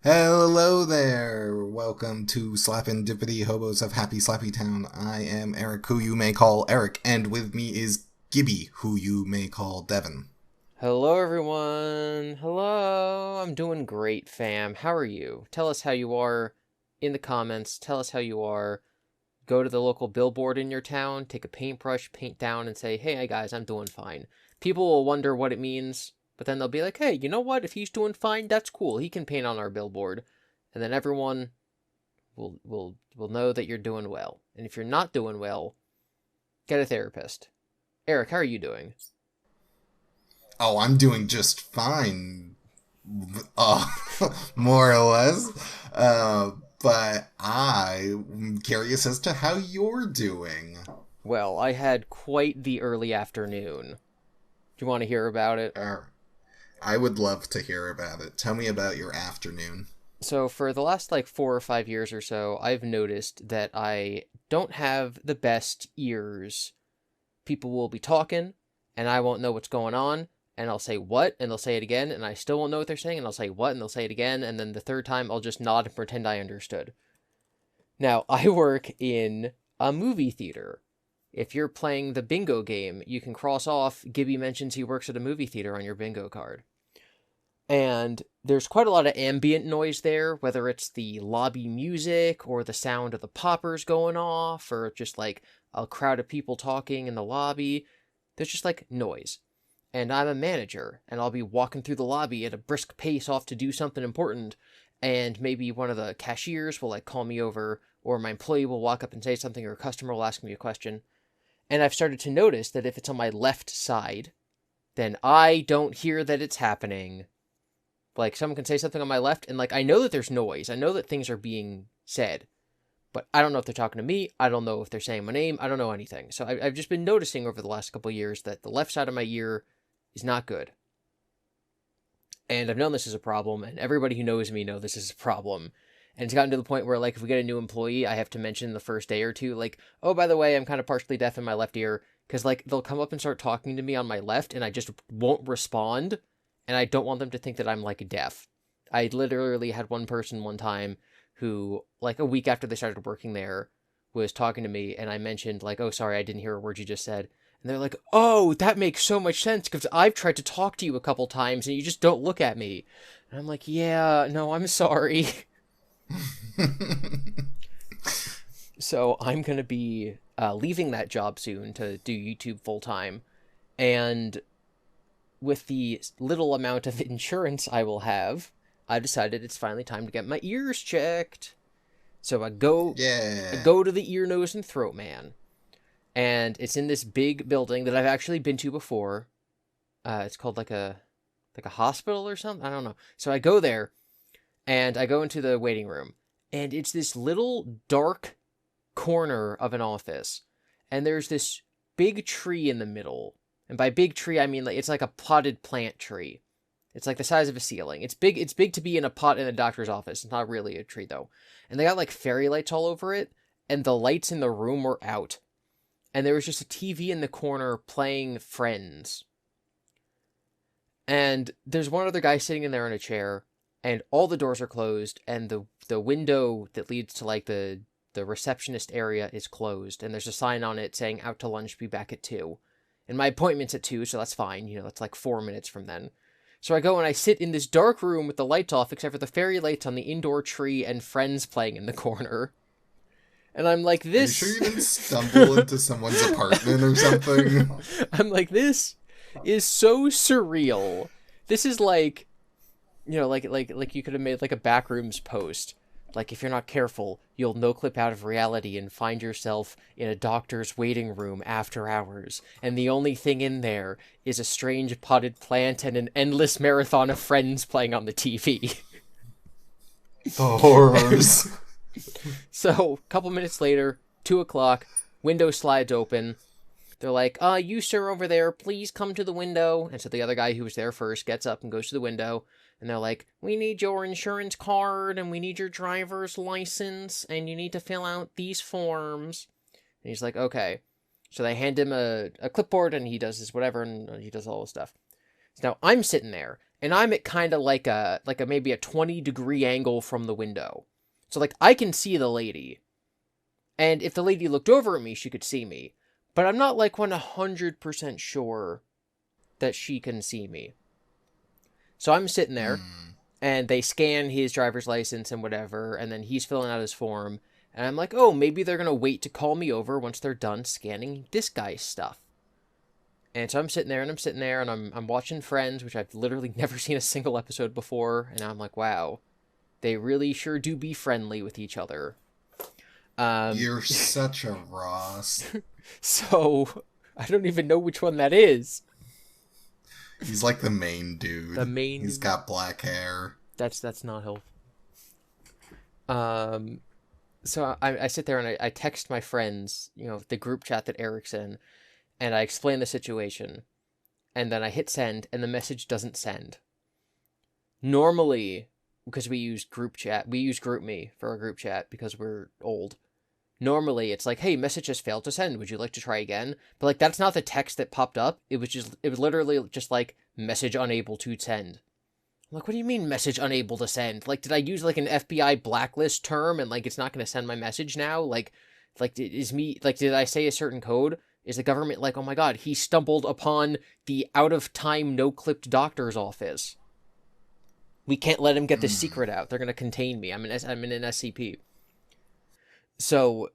Hello there! Welcome to Slapendipity, Hobos of Happy Slappy Town. I am Eric, who you may call Eric, and with me is Gibby, who you may call Devon. Hello, everyone. Hello. I'm doing great, fam. How are you? Tell us how you are in the comments. Tell us how you are. Go to the local billboard in your town, take a paintbrush, paint down, and say, hey, guys, I'm doing fine. People will wonder what it means, but then they'll be like, hey, you know what? If he's doing fine, that's cool. He can paint on our billboard. And then everyone will know that you're doing well. And if you're not doing well, get a therapist. Eric, how are you doing? Oh, I'm doing just fine. Uh, more or less. But I'm curious as to how you're doing. Well, I had quite the early afternoon. Do you want to hear about it? Uh, I would love to hear about it. Tell me about your afternoon. So, for the last 4 or 5 years or so, I've noticed that I don't have the best ears. People will be talking, and I won't know what's going on, and I'll say what, and they'll say it again, and I still won't know what they're saying, and I'll say what, and they'll say it again, and then the third time I'll just nod and pretend I understood. Now, I work in a movie theater. If you're playing the bingo game, you can cross off Gibby mentions he works at a movie theater on your bingo card. And there's quite a lot of ambient noise there, whether it's the lobby music or the sound of the poppers going off or just a crowd of people talking in the lobby. There's just noise. And I'm a manager, and I'll be walking through the lobby at a brisk pace off to do something important, and maybe one of the cashiers will call me over, or my employee will walk up and say something, or a customer will ask me a question. And I've started to notice that if it's on my left side, then I don't hear that it's happening. Someone can say something on my left, and I know that there's noise. I know that things are being said, but I don't know if they're talking to me. I don't know if they're saying my name. I don't know anything. So I've just been noticing over the last couple of years that the left side of my ear is not good. And I've known this is a problem, and everybody who knows me knows this is a problem. And it's gotten to the point where, if we get a new employee, I have to mention the first day or two, oh, by the way, I'm kind of partially deaf in my left ear, because, they'll come up and start talking to me on my left, and I just won't respond, and I don't want them to think that I'm, deaf. I literally had one person one time who, a week after they started working there, was talking to me, and I mentioned, oh, sorry, I didn't hear a word you just said. And they're like, oh, that makes so much sense, because I've tried to talk to you a couple times, and you just don't look at me. And I'm like, yeah, no, I'm sorry. So I'm going to be leaving that job soon to do YouTube full time. And with the little amount of insurance I will have, I decided it's finally time to get my ears checked. So I Yeah. go to the ear, nose, and throat man. And it's in this big building that I've actually been to before. It's called like a hospital or something. I don't know. So I go there, and I go into the waiting room, and it's this little dark corner of an office, and there's this big tree in the middle. And by big tree, I mean it's like a potted plant tree. It's the size of a ceiling. It's big. It's big to be in a pot in a doctor's office. It's not really a tree though. And they got fairy lights all over it, and the lights in the room were out. And there was just a TV in the corner playing Friends. And there's one other guy sitting in there in a chair, and all the doors are closed, and the window that leads to the receptionist area is closed, and there's a sign on it saying out to lunch, be back at 2. And my appointment's at 2, so that's fine. That's 4 minutes from then. So I go and I sit in this dark room with the lights off, except for the fairy lights on the indoor tree and Friends playing in the corner. And I'm like, Are you sure you this. didn't stumble into someone's apartment or something? I'm like, this is so surreal. This is like you could have made a backrooms post. If you're not careful, you'll no clip out of reality and find yourself in a doctor's waiting room after hours, and the only thing in there is a strange potted plant and an endless marathon of Friends playing on the TV. The horrors. So, a couple minutes later, 2 o'clock, window slides open. They're like, you sir over there, please come to the window. And so the other guy who was there first gets up and goes to the window. And they're like, we need your insurance card, and we need your driver's license, and you need to fill out these forms. And he's like, okay. So they hand him a clipboard, and he does his whatever, and he does all this stuff. So now I'm sitting there, and I'm at kind of like a maybe a 20-degree angle from the window. So like I can see the lady. And if the lady looked over at me, she could see me. But I'm not like 100% sure that she can see me. So I'm sitting there, and they scan his driver's license and whatever, and then he's filling out his form. And I'm like, oh, maybe they're going to wait to call me over once they're done scanning this guy's stuff. And so I'm sitting there, and I'm watching Friends, which I've literally never seen a single episode before. And I'm like, wow, they really sure do be friendly with each other. You're such a Ross. So, I don't even know which one that is. He's like the main dude. He's got black hair. That's not helpful. So I sit there and I text my friends, the group chat that Eric's in, and I explain the situation. And then I hit send, and the message doesn't send. Normally, because we use GroupMe for our group chat because we're old. Normally, it's like, hey, message has failed to send. Would you like to try again? But, like, that's not the text that popped up. It was literally just, like, message unable to send. I'm like, what do you mean message unable to send? Like, did I use, like, an FBI blacklist term and, like, it's not going to send my message now? Did I say a certain code? Is the government like, oh my god, he stumbled upon the out-of-time, no-clipped doctor's office. We can't let him get this secret out. They're going to contain me. I'm in an SCP. So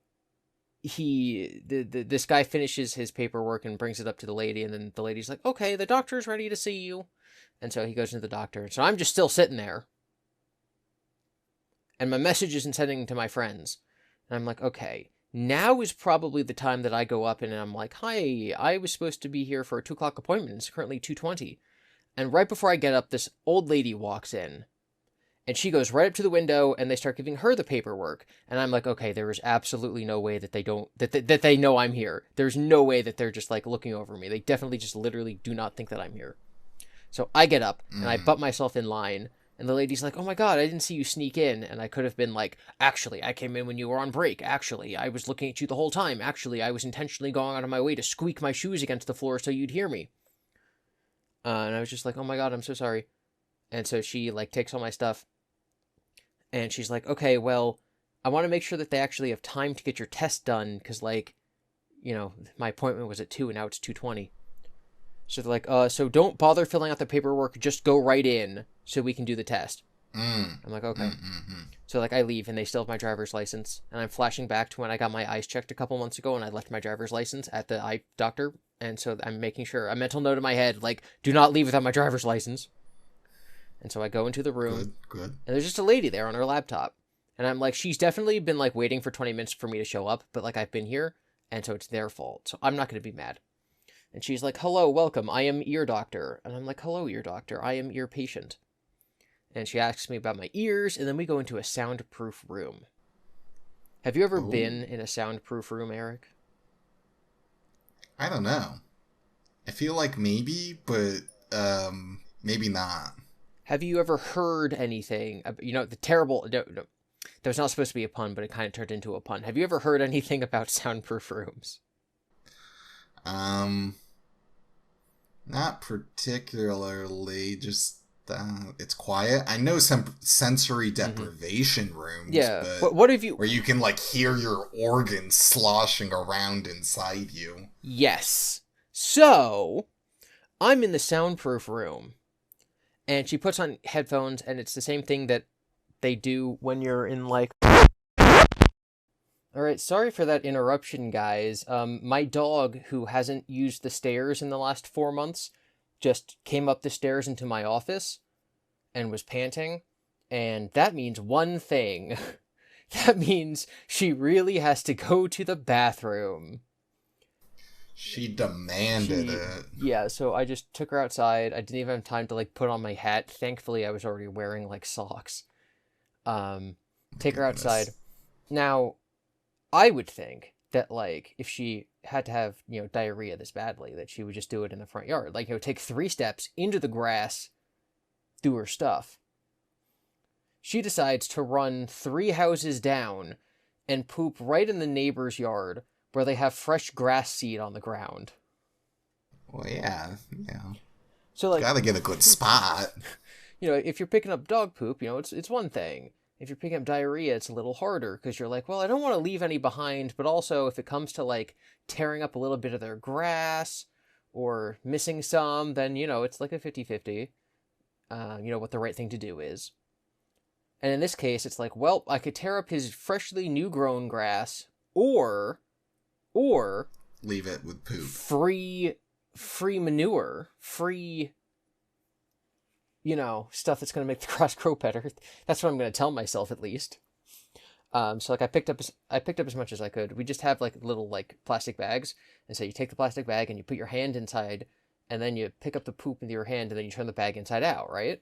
this guy finishes his paperwork and brings it up to the lady, and then the lady's like, okay, the doctor's ready to see you. And so he goes into the doctor. So I'm just still sitting there. And my message isn't sending to my friends. And I'm like, okay, now is probably the time that I go up and I'm like, hi, I was supposed to be here for a 2 o'clock appointment. It's currently 2:20. And right before I get up, this old lady walks in. And she goes right up to the window, and they start giving her the paperwork. And I'm like, okay, there is absolutely no way that that they know I'm here. There's no way that they're just, like, looking over me. They definitely just literally do not think that I'm here. So I get up, and I butt myself in line. And the lady's like, oh my god, I didn't see you sneak in. And I could have been like, actually, I came in when you were on break. Actually, I was looking at you the whole time. Actually, I was intentionally going out of my way to squeak my shoes against the floor so you'd hear me. And I was just like, oh my god, I'm so sorry. And so she, like, takes all my stuff. And she's like, okay, well, I want to make sure that they actually have time to get your test done, because, like, my appointment was at 2 and now it's 2:20. So they're like, so don't bother filling out the paperwork, just go right in so we can do the test. I'm like, okay. So, like, I leave, and they still have my driver's license, and I'm flashing back to when I got my eyes checked a couple months ago, and I left my driver's license at the eye doctor, and so I'm making sure, a mental note in my head, like, do not leave without my driver's license. And so I go into the room, Good. And there's just a lady there on her laptop. And I'm like, she's definitely been, like, waiting for 20 minutes for me to show up, but, like, I've been here, and so it's their fault. So I'm not going to be mad. And she's like, hello, welcome, I am ear doctor. And I'm like, hello, ear doctor, I am ear patient. And she asks me about my ears, and then we go into a soundproof room. Have you ever been in a soundproof room, Eric? I don't know. I feel like maybe, but maybe not. Have you ever heard anything, the terrible, no, that was not supposed to be a pun, but it kind of turned into a pun. Have you ever heard anything about soundproof rooms? Not particularly, just, it's quiet. I know some sensory deprivation rooms, but what have you... where you can, like, hear your organs sloshing around inside you. Yes. So, I'm in the soundproof room. And she puts on headphones, and it's the same thing that they do when you're in, like... Alright, sorry for that interruption, guys. My dog, who hasn't used the stairs in the last 4 months, just came up the stairs into my office and was panting. And that means one thing. That means she really has to go to the bathroom. She demanded it. Yeah, so I just took her outside. I didn't even have time to, like, put on my hat. Thankfully, I was already wearing, like, socks. Take her outside. Now, I would think that, like, if she had to have, diarrhea this badly, that she would just do it in the front yard. Like, take 3 steps into the grass, do her stuff. She decides to run 3 houses down and poop right in the neighbor's yard, where they have fresh grass seed on the ground. Well, yeah. So, like, gotta get a good spot. if you're picking up dog poop, it's one thing. If you're picking up diarrhea, it's a little harder because you're like, well, I don't want to leave any behind, but also if it comes to like tearing up a little bit of their grass or missing some, then, it's like a 50-50, what the right thing to do is. And in this case, it's like, well, I could tear up his freshly new grown grass or leave it with poop. Free manure, free, stuff that's going to make the grass grow better. That's what I'm going to tell myself, at least. So like I picked up as much as I could. We just have like little like plastic bags, and so you take the plastic bag and you put your hand inside, and then you pick up the poop with your hand, and then you turn the bag inside out, right?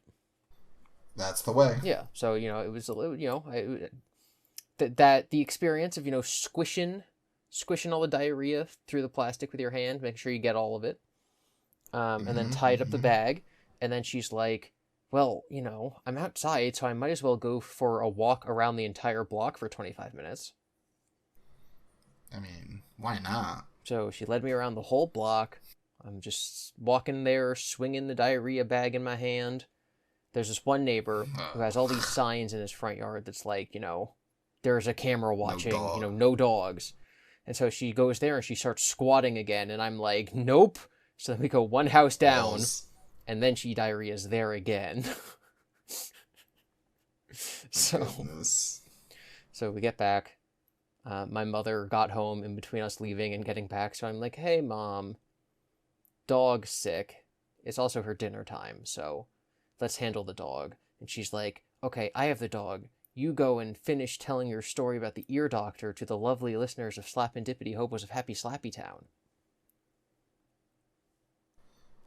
That's the way. Yeah. So it was a little, that the experience of squishing all the diarrhea through the plastic with your hand, making sure you get all of it, and then tied up the bag, and then she's like, well, I'm outside, so I might as well go for a walk around the entire block for 25 minutes. I mean, why not? So she led me around the whole block. I'm just walking there, swinging the diarrhea bag in my hand. There's this one neighbor who has all these signs in his front yard that's like, there's a camera watching, no dogs. And so she goes there and she starts squatting again, and I'm like, nope. So then we go one house down, and then she diarrhea's there again. So we get back. My mother got home in between us leaving and getting back, so I'm like, hey, Mom, dog's sick. It's also her dinner time, so let's handle the dog. And she's like, okay, I have the dog. You go and finish telling your story about the ear doctor to the lovely listeners of Slapendipity, Hobos of Happy Slappy Town.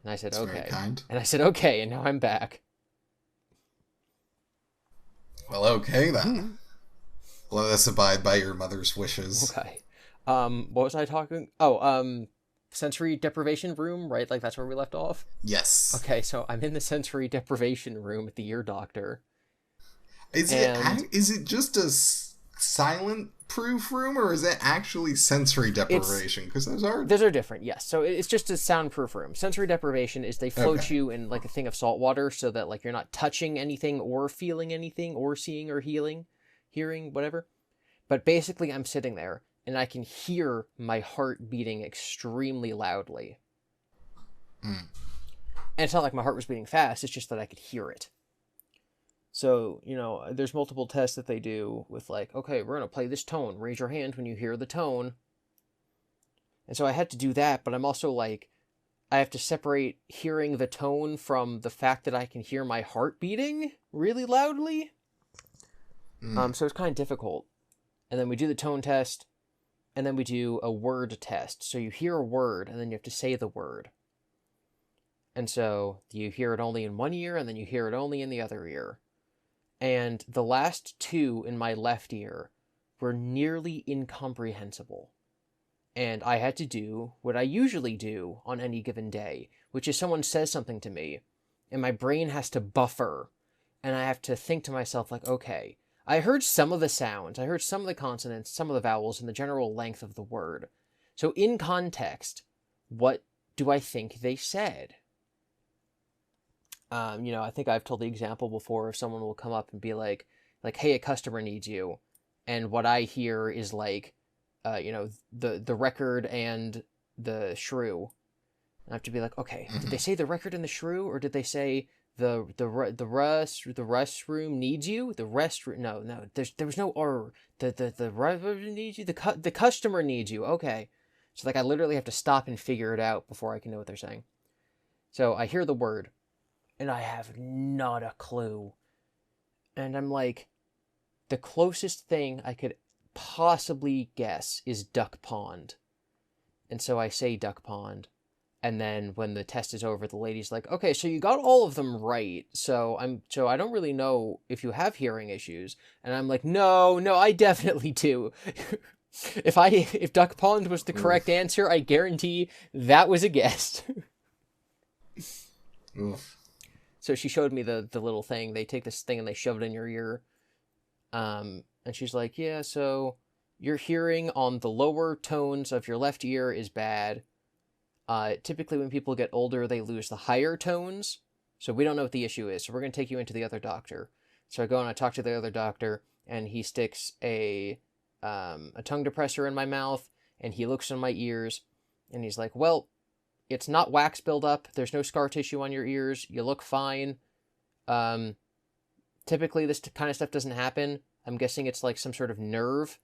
And I said, That's okay. very kind. And I said, okay, and now I'm back. Well, okay then. Let us abide by your mother's wishes. Okay. What was I talking? Oh, sensory deprivation room, right? Like that's where we left off? Yes. Okay, so I'm in the sensory deprivation room at the ear doctor. Is it just a silent proof room, or is it actually sensory deprivation? Because those are different, yes. So it's just a soundproof room. Sensory deprivation is they float you in like a thing of salt water so that like you're not touching anything or feeling anything or seeing or hearing, whatever. But basically I'm sitting there and I can hear my heart beating extremely loudly. And it's not like my heart was beating fast, it's just that I could hear it. So, there's multiple tests that they do with like, okay, we're going to play this tone. Raise your hand when you hear the tone. And so I had to do that, but I'm also like, I have to separate hearing the tone from the fact that I can hear my heart beating really loudly. So it's kind of difficult. And then we do the tone test, and then we do a word test. So you hear a word, and then you have to say the word. And so you hear it only in one ear, and then you hear it only in the other ear. And the last two in my left ear were nearly incomprehensible. And I had to do what I usually do on any given day, which is someone says something to me, and my brain has to buffer, and I have to think to myself, like, okay, I heard some of the sounds, I heard some of the consonants, some of the vowels, and the general length of the word. So in context, what do I think they said? I think I've told the example before, if someone will come up and be like, hey, a customer needs you. And what I hear is like, the record and the shrew. And I have to be like, okay, did they say the record and the shrew? Or did they say the restroom needs you? The restroom, no, there was no R. The restroom needs you? The customer needs you. Okay. So like I literally have to stop and figure it out before I can know what they're saying. So I hear the word, and I have not a clue. And I'm like, the closest thing I could possibly guess is duck pond. And so I say duck pond. And then when the test is over, the lady's like, okay, so you got all of them right. So I don't really know if you have hearing issues. And I'm like, no, I definitely do. If duck pond was the correct answer, I guarantee that was a guess. So she showed me the little thing. They take this thing and they shove it in your ear. And she's like, yeah, so your hearing on the lower tones of your left ear is bad. Typically when people get older, they lose the higher tones. So we don't know what the issue is. So we're going to take you into the other doctor. So I go and I talk to the other doctor, and he sticks a tongue depressor in my mouth, and he looks in my ears, and he's like, well, it's not wax buildup. There's no scar tissue on your ears. You look fine. Typically, this kind of stuff doesn't happen. I'm guessing it's like some sort of nerve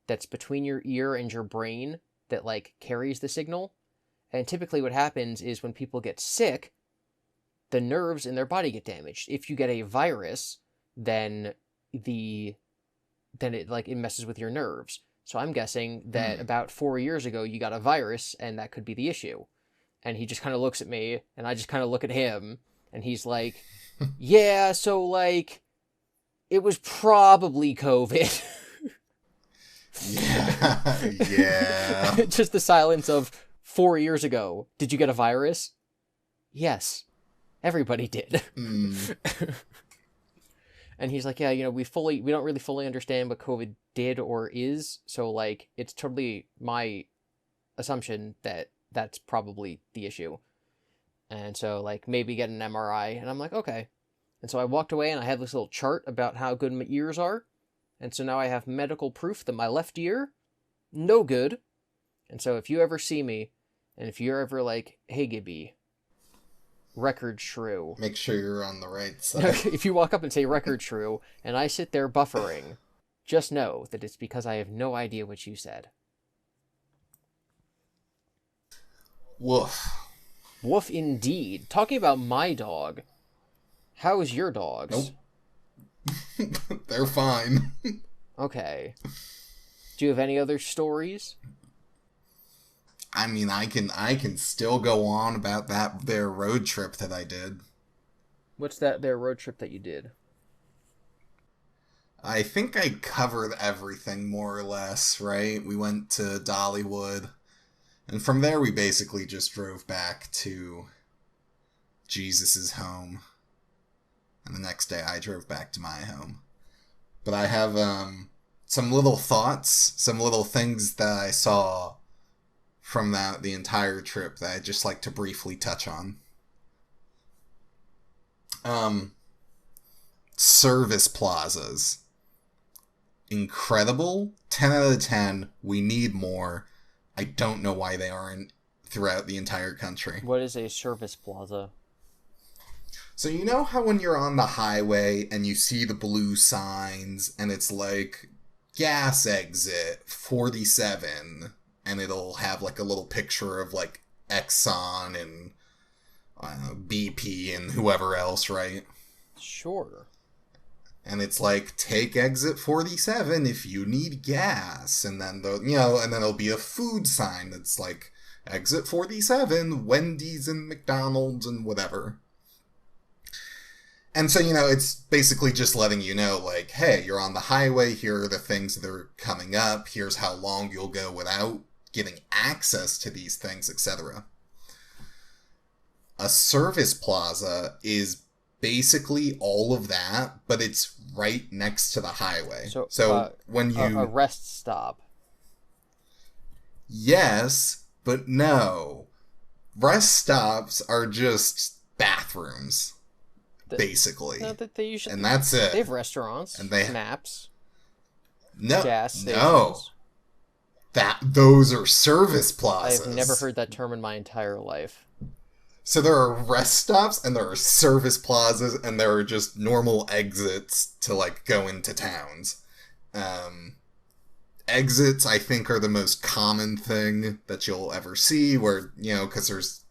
that's between your ear and your brain that like carries the signal. And typically what happens is when people get sick, the nerves in their body get damaged. If you get a virus, then it messes with your nerves. So I'm guessing that about 4 years ago you got a virus, and that could be the issue. And he just kind of looks at me, and I just kind of look at him, and he's like, yeah, so like it was probably COVID. Yeah. Just the silence of 4 years ago. Did you get a virus? Yes. Everybody did. And he's like, yeah, we don't really fully understand what COVID did or is. So like, it's totally my assumption that that's probably the issue. And so like, maybe get an MRI. And I'm like, okay. And so I walked away, and I had this little chart about how good my ears are. And so now I have medical proof that my left ear, no good. And so if you ever see me, and if you're ever like, hey, Gibby, record shrew. Make sure you're on the right side. If you walk up and say record shrew, and I sit there buffering, just know that it's because I have no idea what you said. Woof. Woof indeed. Talking about my dog, how is your dogs? Nope. They're fine. Okay. Do you have any other stories? I mean, I can still go on about their road trip that I did. What's their road trip that you did? I think I covered everything more or less, right? We went to Dollywood, and from there we basically just drove back to Jesus's home. And the next day I drove back to my home. But I have some little thoughts, some little things that I saw from the entire trip that I'd just like to briefly touch on. Service plazas. Incredible. 10 out of 10. We need more. I don't know why they aren't throughout the entire country. What is a service plaza? So you know how when you're on the highway and you see the blue signs and it's like gas exit 47, and it'll have like a little picture of like Exxon and BP and whoever else, right? Sure. And it's like, take exit 47 if you need gas, and then and then there'll be a food sign that's like exit 47, Wendy's and McDonald's and whatever. And so, it's basically just letting you know, like, hey, you're on the highway, here are the things that are coming up, here's how long you'll go without getting access to these things, etc. A service plaza is basically all of that, but it's right next to the highway. So when you... A rest stop. Yes, but no. Rest stops are just bathrooms. Basically. No, they usually, and that's it. They have restaurants, and they maps, no, gas stations. No. Those are service plazas. I've never heard that term in my entire life. So there are rest stops, and there are service plazas, and there are just normal exits to, like, go into towns. Exits, I think, are the most common thing that you'll ever see, where, because there's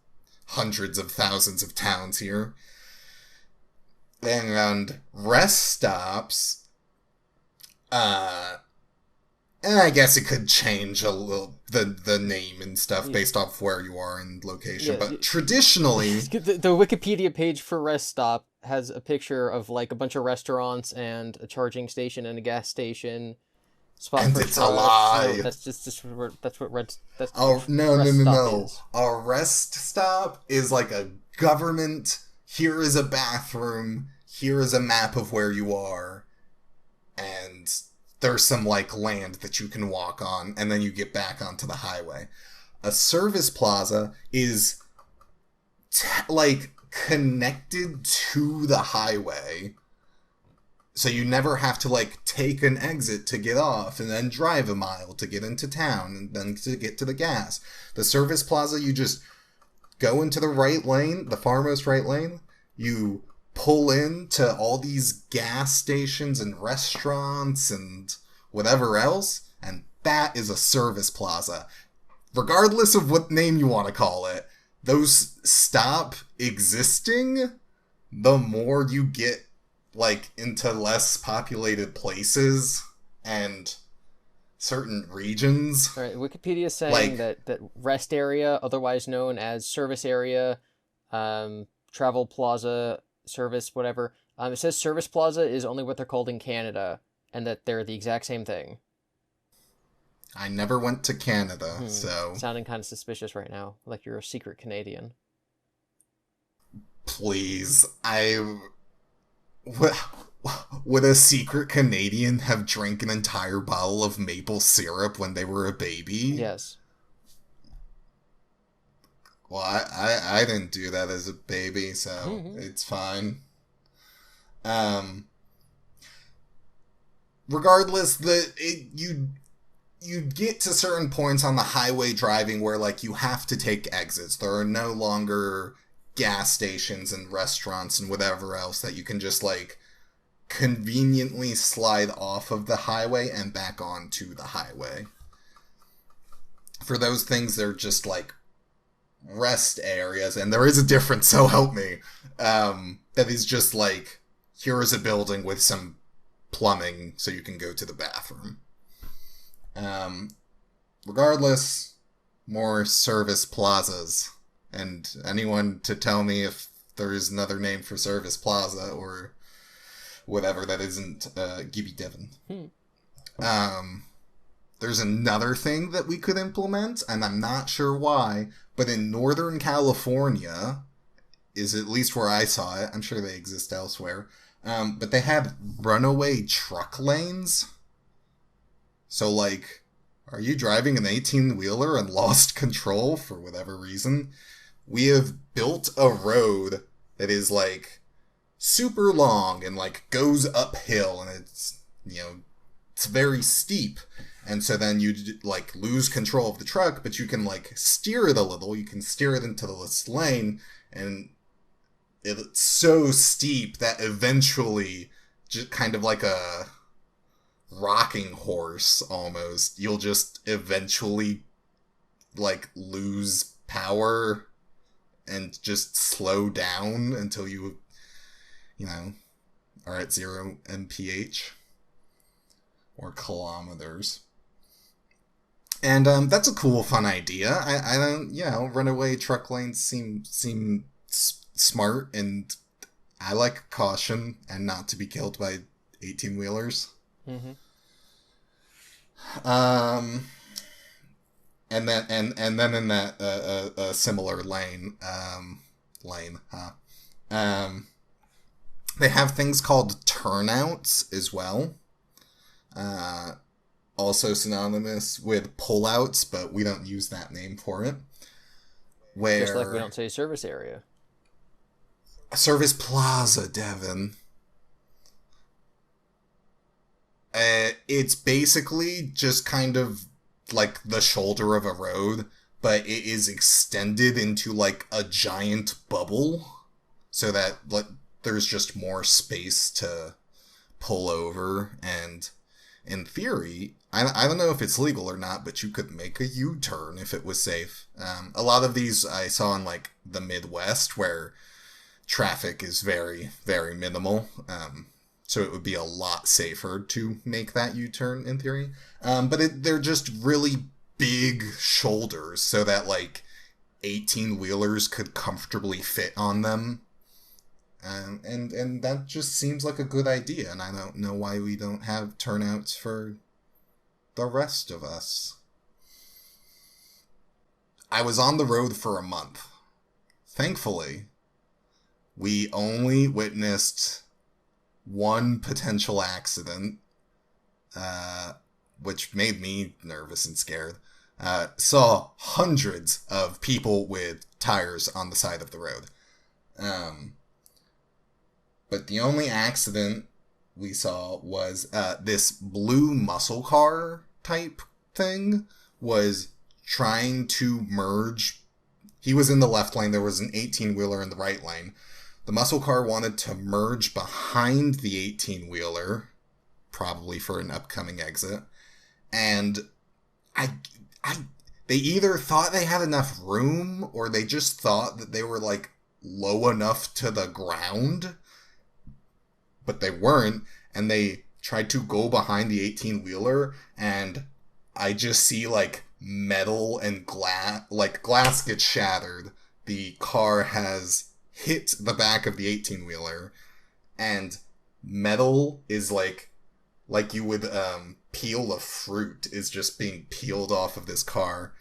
hundreds of thousands of towns here. And rest stops, and I guess it could change a little the name and stuff based off where you are in location, but traditionally... The Wikipedia page for rest stop has a picture of, like, a bunch of restaurants and a charging station and a gas station. Spot and for it's a lie. No, that's what red... That's oh, no. Is. A rest stop is like a government... Here is a bathroom, here is a map of where you are, and there's some, like, land that you can walk on, and then you get back onto the highway. A service plaza is, connected to the highway. So you never have to, like, take an exit to get off and then drive a mile to get into town and then to get to the gas. The service plaza, you just go into the right lane, the farmost right lane. You pull into all these gas stations and restaurants and whatever else, and that is a service plaza. Regardless of what name you want to call it, those stop existing the more you get, like, into less populated places and certain regions. All right, Wikipedia is saying Like, that rest area, otherwise known as service area, travel plaza, service, whatever. It says service plaza is only what they're called in Canada, and that they're the exact same thing. I never went to Canada, so... Sounding kind of suspicious right now, like you're a secret Canadian. Please, Would a secret Canadian have drank an entire bottle of maple syrup when they were a baby? Yes. Well, I didn't do that as a baby, so it's fine. Regardless, you get to certain points on the highway driving where, like, you have to take exits. There are no longer gas stations and restaurants and whatever else that you can just, like, conveniently slide off of the highway and back onto the highway. For those things, they're just, like, rest areas, and there is a difference, so help me. That is just, like, here is a building with some plumbing so you can go to the bathroom. Regardless, more service plazas. And anyone to tell me if there is another name for service plaza or whatever that isn't Gibby Devon. There's another thing that we could implement, and I'm not sure why, but in Northern California, is at least where I saw it, I'm sure they exist elsewhere, but they had runaway truck lanes. So, like, are you driving an 18-wheeler and lost control for whatever reason? We have built a road that is, like, super long and, like, goes uphill, and it's, you know, it's very steep. And so then you, like, lose control of the truck, but you can, like, steer it a little. You can steer it into this lane, and it's so steep that eventually, just kind of like a rocking horse almost, you'll just eventually, like, lose power and just slow down until you know, are at 0 mph or kilometers. And that's a cool, fun idea. I don't, you know, runaway truck lanes seem smart, and I like caution and not to be killed by 18-wheelers. And then in that a similar lane, they have things called turnouts as well. Also synonymous with pullouts, but we don't use that name for it. Where Just like we don't say service area. Service plaza, Devon. It's basically just kind of like the shoulder of a road, but it is extended into, like, a giant bubble so that, like, there's just more space to pull over. And in theory, I don't know if it's legal or not, but you could make a U-turn if it was safe. A lot of these I saw in, like, the Midwest, where traffic is very, very minimal. So it would be a lot safer to make that U-turn in theory. But they're just really big shoulders so that, like, 18-wheelers could comfortably fit on them. And that just seems like a good idea, and I don't know why we don't have turnouts for the rest of us. I was on the road for a month. Thankfully, we only witnessed one potential accident, which made me nervous and scared. Saw hundreds of people with tires on the side of the road. Um, but the only accident we saw was this blue muscle car type thing was trying to merge. He was in the left lane. There was an 18-wheeler in the right lane. The muscle car wanted to merge behind the 18-wheeler, probably for an upcoming exit. And I, they either thought they had enough room, or they just thought that they were, like, low enough to the ground, but they weren't, and they tried to go behind the 18-wheeler, and I just see, like, metal and glass gets shattered. The car has hit the back of the 18-wheeler, and metal is like you would peel a fruit is just being peeled off of this car.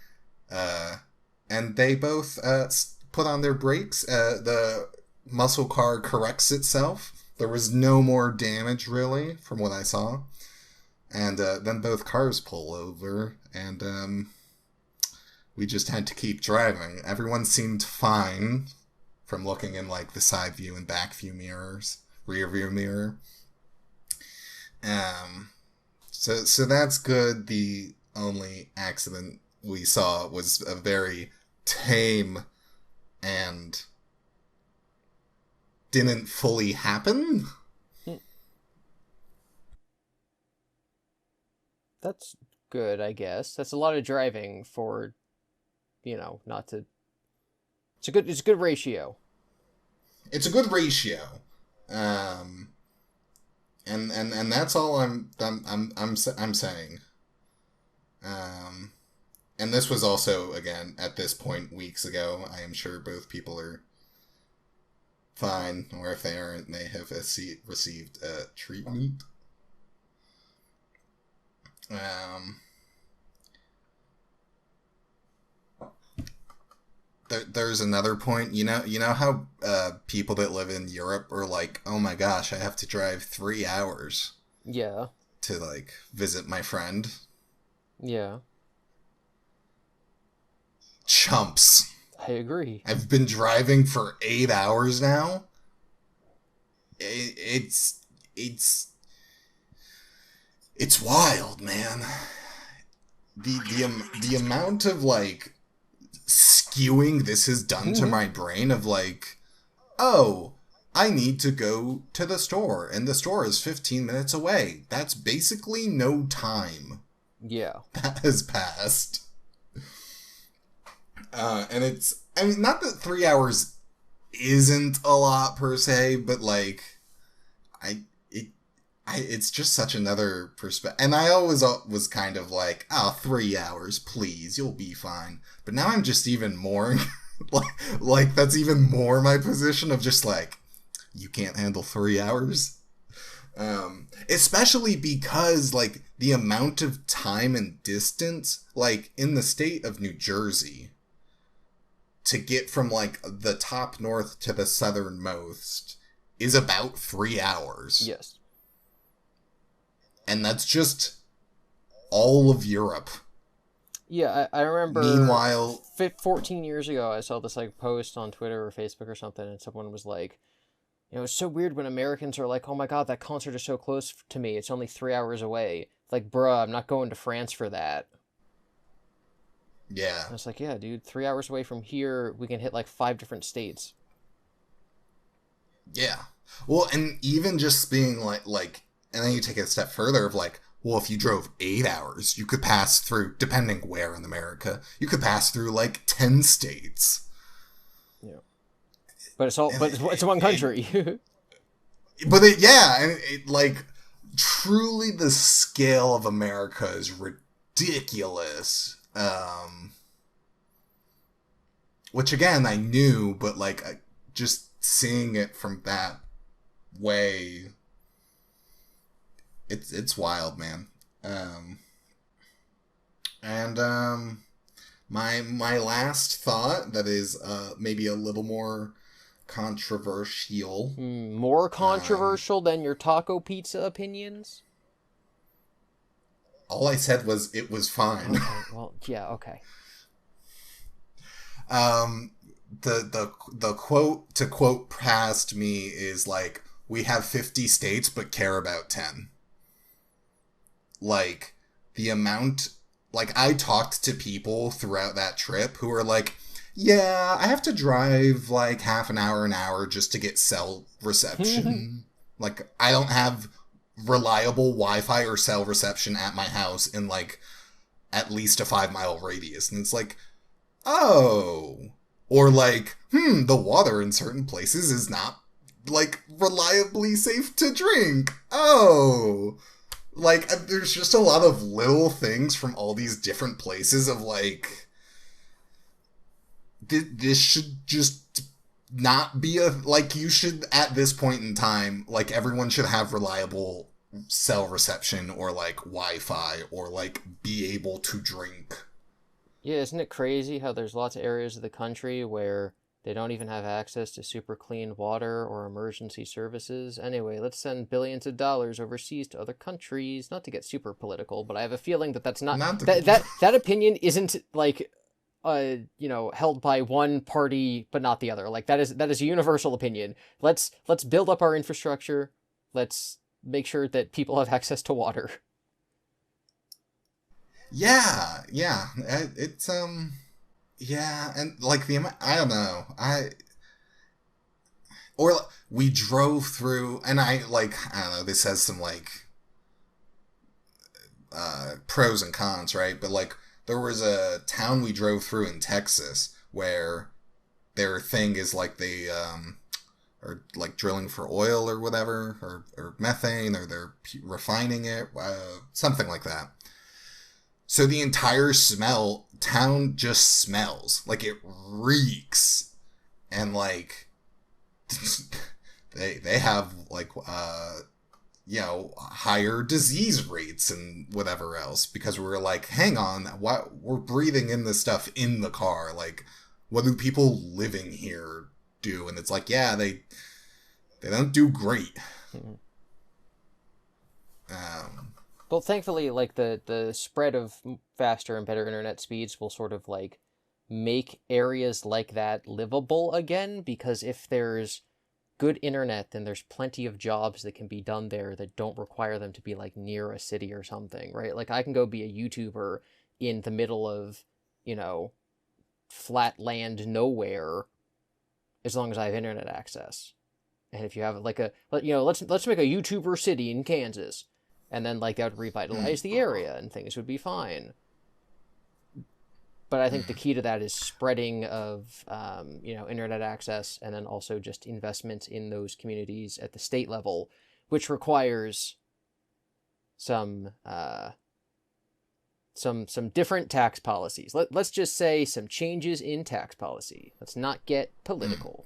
And they both put on their brakes. The muscle car corrects itself. There was no more damage, really, from what I saw. And then both cars pull over, and we just had to keep driving. Everyone seemed fine from looking in, like, the side view and back view mirrors, rear view mirror. So that's good. The only accident we saw was a very tame and didn't fully happen. That's good, I guess. That's a lot of driving for, not to. It's a good ratio. It's a good ratio. And that's all I'm saying. And this was also, again, at this point weeks ago. I am sure both people are fine, or if they aren't, they have received treatment. There's another point. You know how people that live in Europe are like, oh my gosh, I have to drive 3 hours. Yeah. To, like, visit my friend. Yeah. Chumps. I agree. I've been driving for 8 hours now. It's wild, man. The amount of, like, skewing this has done to my brain of, like, oh, I need to go to the store, and the store is 15 minutes away. That's basically no time. Yeah. That has passed. And it's, I mean, not that 3 hours isn't a lot per se, but, like, it's just such another perspective. And I always was kind of like, oh, 3 hours, please, you'll be fine. But now I'm just even more, like that's even more my position of just like, you can't handle 3 hours? Especially because, like, the amount of time and distance, like, in the state of New Jersey, to get from, like, the top north to the southernmost is about 3 hours. Yes. And that's just all of Europe. Yeah, I remember. Meanwhile, 14 years ago, I saw this, like, post on Twitter or Facebook or something, and someone was like, it's so weird when Americans are like, oh my god, that concert is so close to me, it's only 3 hours away. Like, bruh, I'm not going to France for that. Yeah. I was like, yeah, dude, 3 hours away from here, we can hit, like, 5 different states. Yeah. Well, and even just being like, and then you take it a step further of like, well, if you drove 8 hours, you could pass through, depending where in America, you could pass through, like, 10 states. Yeah. But it's one country. But like, truly the scale of America is ridiculous. Which, again, I knew, but, like, just seeing it from that way, it's wild, man. My last thought that is maybe a little more controversial. More controversial than your taco pizza opinions? All I said was it was fine. Okay, well, yeah, okay. the quote to quote past me is like, we have 50 states but care about 10. Like, the amount, like, I talked to people throughout that trip who were like, yeah, I have to drive like half an hour just to get cell reception. Like, I don't have reliable Wi-Fi or cell reception at my house in like at least a 5 mile radius. And it's like, oh. Or like, the water in certain places is not like reliably safe to drink. Oh. Like, there's just a lot of little things from all these different places of like, this should just not be a, like, you should, at this point in time, like, everyone should have reliable cell reception or like Wi-Fi or like be able to drink. Yeah, isn't it crazy how there's lots of areas of the country where they don't even have access to super clean water or emergency services? Anyway, let's send billions of dollars overseas to other countries. Not to get super political, but I have a feeling that that's not Not the, that opinion isn't like held by one party but not the other. Like that is a universal opinion. Let's build up our infrastructure. Let's make sure that people have access to water. yeah, it's yeah, and like the amount, I don't know, or we drove through, and I don't know, this has some like pros and cons, right? But like, there was a town we drove through in Texas where their thing is like they are like drilling for oil or whatever, or methane, or they're refining it, something like that. So the entire town just smells. Like, it reeks. And like, they have like, higher disease rates and whatever else, because we were like, hang on, what, we're breathing in this stuff in the car. Like, what do people living here do? And it's like, yeah, they don't do great. Well, thankfully, like the spread of faster and better internet speeds will sort of like make areas like that livable again, because if there's good internet, then there's plenty of jobs that can be done there that don't require them to be like near a city or something, right? Like, I can go be a YouTuber in the middle of, flat land nowhere, as long as I have internet access. And if you have like let's make a YouTuber city in Kansas, and then like that would revitalize the area and things would be fine. But I think the key to that is spreading of internet access, and then also just investment in those communities at the state level, which requires some different tax policies. Let's just say some changes in tax policy. Let's not get political.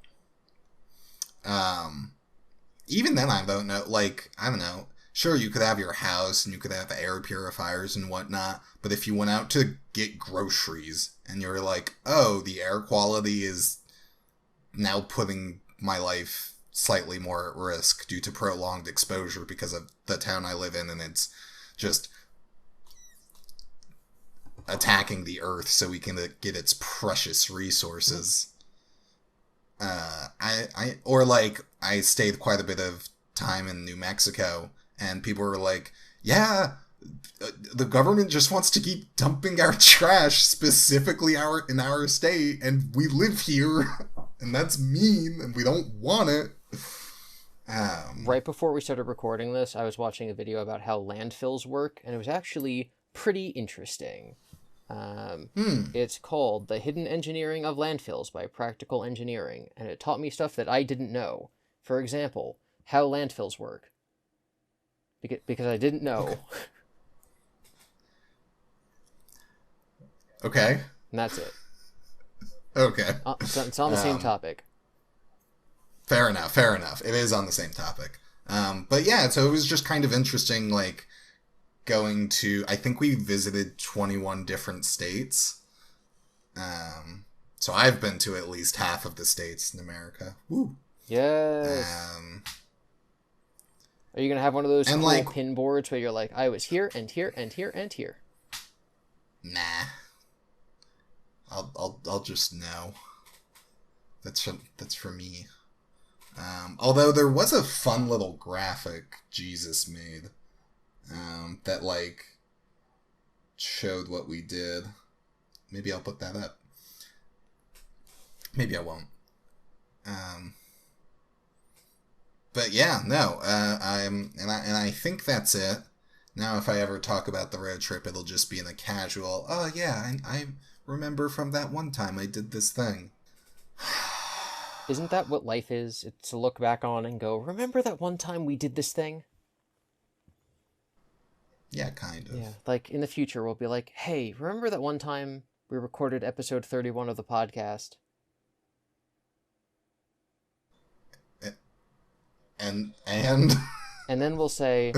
Even then, I don't know. Like, I don't know. Sure, you could have your house and you could have air purifiers and whatnot, but if you went out to get groceries and you're like, oh, the air quality is now putting my life slightly more at risk due to prolonged exposure because of the town I live in, and it's just attacking the earth so we can get its precious resources. I stayed quite a bit of time in New Mexico, and people were like, yeah, the government just wants to keep dumping our trash, specifically in our state, and we live here, and that's mean, and we don't want it. Right before we started recording this, I was watching a video about how landfills work, and it was actually pretty interesting. It's called The Hidden Engineering of Landfills by Practical Engineering, and it taught me stuff that I didn't know. For example, how landfills work. Because I didn't know. Okay. And that's it. Okay. It's on the same topic. Fair enough. It is on the same topic. But yeah, so it was just kind of interesting, like, going to, I think we visited 21 different states. So I've been to at least half of the states in America. Woo. Yes. Are you gonna have one of those cool like, pin boards where you're like, I was here and here and here and here? Nah. I'll just know. That's for me. Although there was a fun little graphic Jesus made that like showed what we did. Maybe I'll put that up. Maybe I won't. But yeah, no. I think that's it. Now, if I ever talk about the road trip, it'll just be in a casual. Oh yeah, I remember from that one time I did this thing. Isn't that what life is? It's to look back on and go, remember that one time we did this thing? Yeah, kind of. Yeah, like in the future we'll be like, hey, remember that one time we recorded episode 31 of the podcast? And And then we'll say,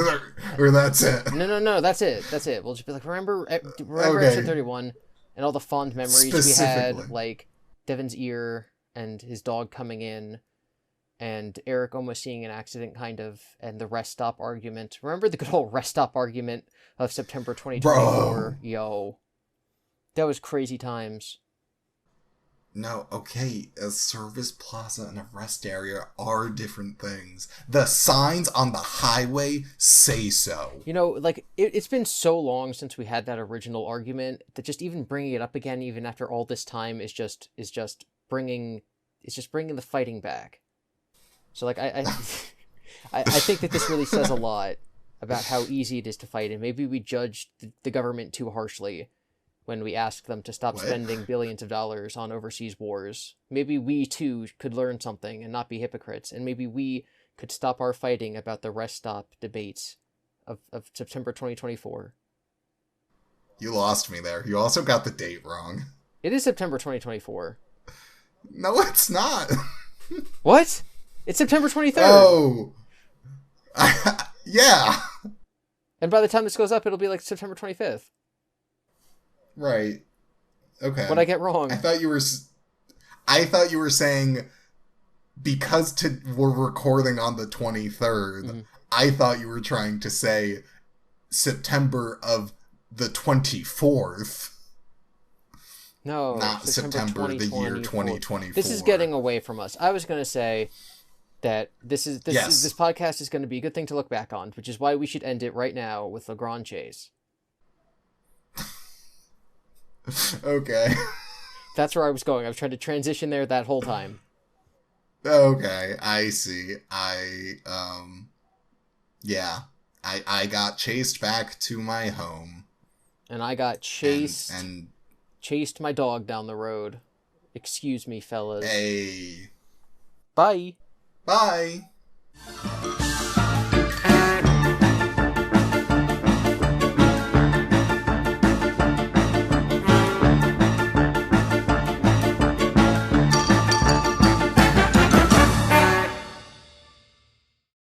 or that's it. No, that's it. We'll just be like, remember Okay. episode 31 and all the fond memories we had, like Devon's ear and his dog coming in and Eric almost seeing an accident, kind of, and the rest stop argument. Remember the good old rest stop argument of September 2024? Bro. Yo. That was crazy times. No, okay, a service plaza and a rest area are different things. The signs on the highway say so. You know, like, it's been so long since we had that original argument that just even bringing it up again, even after all this time, is just bringing the fighting back. So, like, I think that this really says a lot about how easy it is to fight, and maybe we judge the government too harshly when we ask them to stop spending billions of dollars on overseas wars. Maybe we, too, could learn something and not be hypocrites, and maybe we could stop our fighting about the rest stop debates of September 2024. You lost me there. You also got the date wrong. It is September 2024. No, it's not. What? It's September 23rd. Oh. Yeah. And by the time this goes up, it'll be like September 25th. Right. Okay. What'd I get wrong? I thought you were saying because we're recording on the 23rd. Mm-hmm. I thought you were trying to say September of the 24th. No, not September the year 2024. This is getting away from us. I was going to say that this podcast is going to be a good thing to look back on, which is why we should end it right now with Le Grand Chase. Okay. That's where I was going. I was trying to transition there that whole time. Okay, I see. I got chased back to my home. And I got chased my dog down the road. Excuse me, fellas. Hey. Bye. Bye.